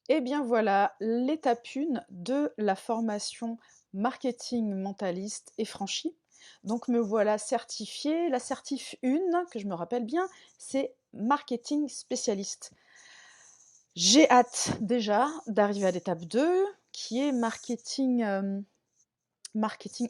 Et bien voilà, l'étape 1 de la formation marketing mentaliste est franchie. Donc me voilà certifiée. La certif 1, que je me rappelle bien, c'est marketing spécialiste. J'ai hâte déjà d'arriver à l'étape 2, qui est marketing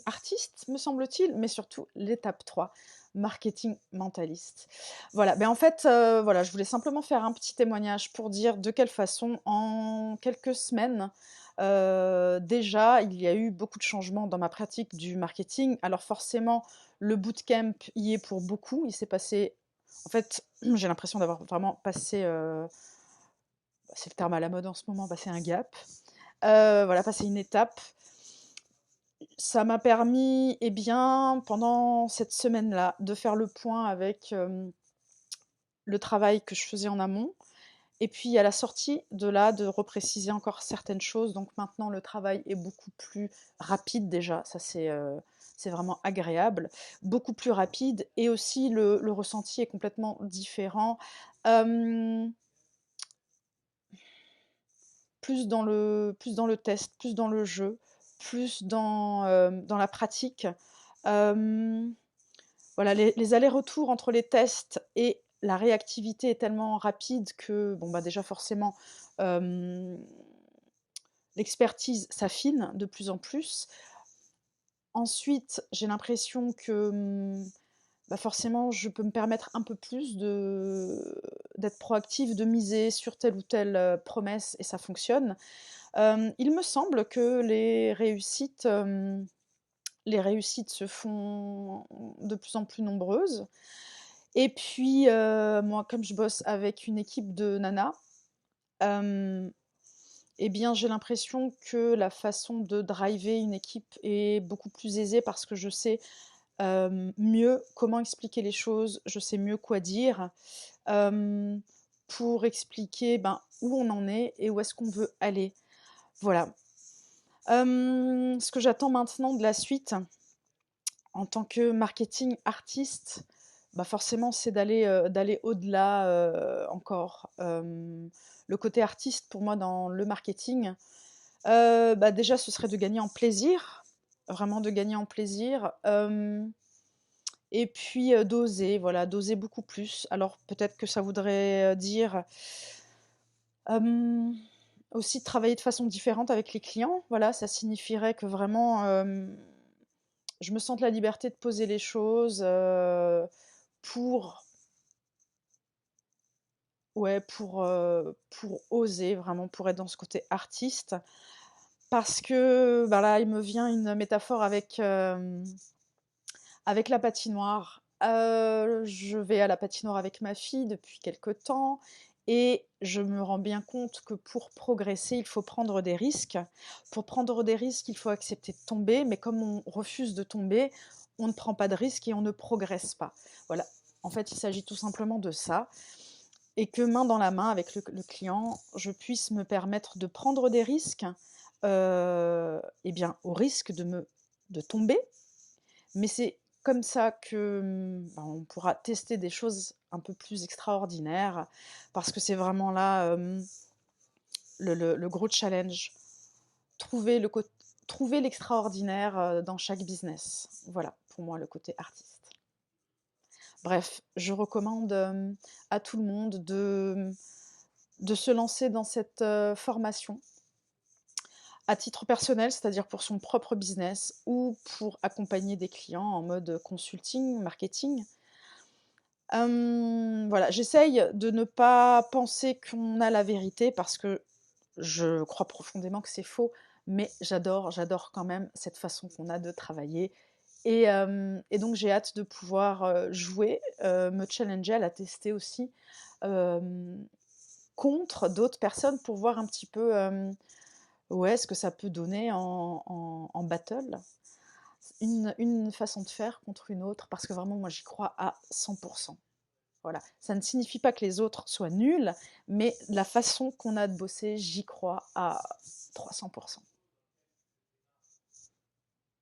artiste, me semble-t-il, mais surtout l'étape 3, marketing mentaliste. Voilà, en fait, voilà, je voulais simplement faire un petit témoignage pour dire de quelle façon, en quelques semaines, déjà, il y a eu beaucoup de changements dans ma pratique du marketing. Alors forcément, le bootcamp y est pour beaucoup. Il s'est passé, en fait, j'ai l'impression d'avoir vraiment passé, c'est le terme à la mode en ce moment, passer un gap. Voilà, passer une étape. Ça m'a permis, eh bien, pendant cette semaine-là, de faire le point avec le travail que je faisais en amont. Et puis à la sortie de là, de repréciser encore certaines choses. Donc maintenant, le travail est beaucoup plus rapide déjà. Ça, c'est vraiment agréable. Beaucoup plus rapide. Et aussi, le ressenti est complètement différent. Euh, plus dans le test, plus dans le jeu, plus dans la pratique. Euh, Voilà, les allers-retours entre les tests et la réactivité est tellement rapide que, bon, bah déjà forcément, euh, l'expertise s'affine de plus en plus. Ensuite, j'ai l'impression que bah forcément, je peux me permettre un peu plus d'être proactive, de miser sur telle ou telle promesse, et ça fonctionne. Il me semble que les réussites se font de plus en plus nombreuses. Et puis, moi, comme je bosse avec une équipe de nanas, euh, eh bien, j'ai l'impression que la façon de driver une équipe est beaucoup plus aisée parce que je sais mieux comment expliquer les choses, je sais mieux quoi dire euh, pour expliquer où on en est et où est-ce qu'on veut aller. Voilà. Ce que j'attends maintenant de la suite, en tant que marketing artiste, bah forcément, c'est d'aller au-delà encore. Le côté artiste, pour moi, dans le marketing, bah déjà, ce serait de gagner en plaisir, vraiment de gagner en plaisir. Et puis d'oser, voilà, d'oser beaucoup plus. Alors peut-être que ça voudrait dire euh, aussi de travailler de façon différente avec les clients. Voilà, ça signifierait que vraiment je me sente la liberté de poser les choses pour, ouais, pour oser, vraiment, pour être dans ce côté artiste. Parce que bah là, il me vient une métaphore avec la patinoire. Je vais à la patinoire avec ma fille depuis quelque temps et je me rends bien compte que pour progresser, il faut prendre des risques. Pour prendre des risques, il faut accepter de tomber, mais comme on refuse de tomber, on ne prend pas de risques et on ne progresse pas. Voilà. En fait, il s'agit tout simplement de ça. Et que main dans la main avec le client, je puisse me permettre de prendre des risques, eh bien, au risque de tomber, mais c'est comme ça que on pourra tester des choses un peu plus extraordinaires, parce que c'est vraiment là le gros challenge. Trouver le trouver l'extraordinaire dans chaque business. Voilà, pour moi, le côté artiste. Bref, je recommande à tout le monde de se lancer dans cette formation à titre personnel, c'est-à-dire pour son propre business ou pour accompagner des clients en mode consulting, marketing. Voilà, j'essaye de ne pas penser qu'on a la vérité parce que je crois profondément que c'est faux, mais j'adore quand même cette façon qu'on a de travailler. Et donc j'ai hâte de pouvoir jouer, me challenger, à la tester aussi euh, contre d'autres personnes pour voir un petit peu ouais, ce que ça peut donner en battle. Une façon de faire contre une autre, parce que vraiment moi j'y crois à 100%. Voilà. Ça ne signifie pas que les autres soient nuls, mais la façon qu'on a de bosser, j'y crois à 300%.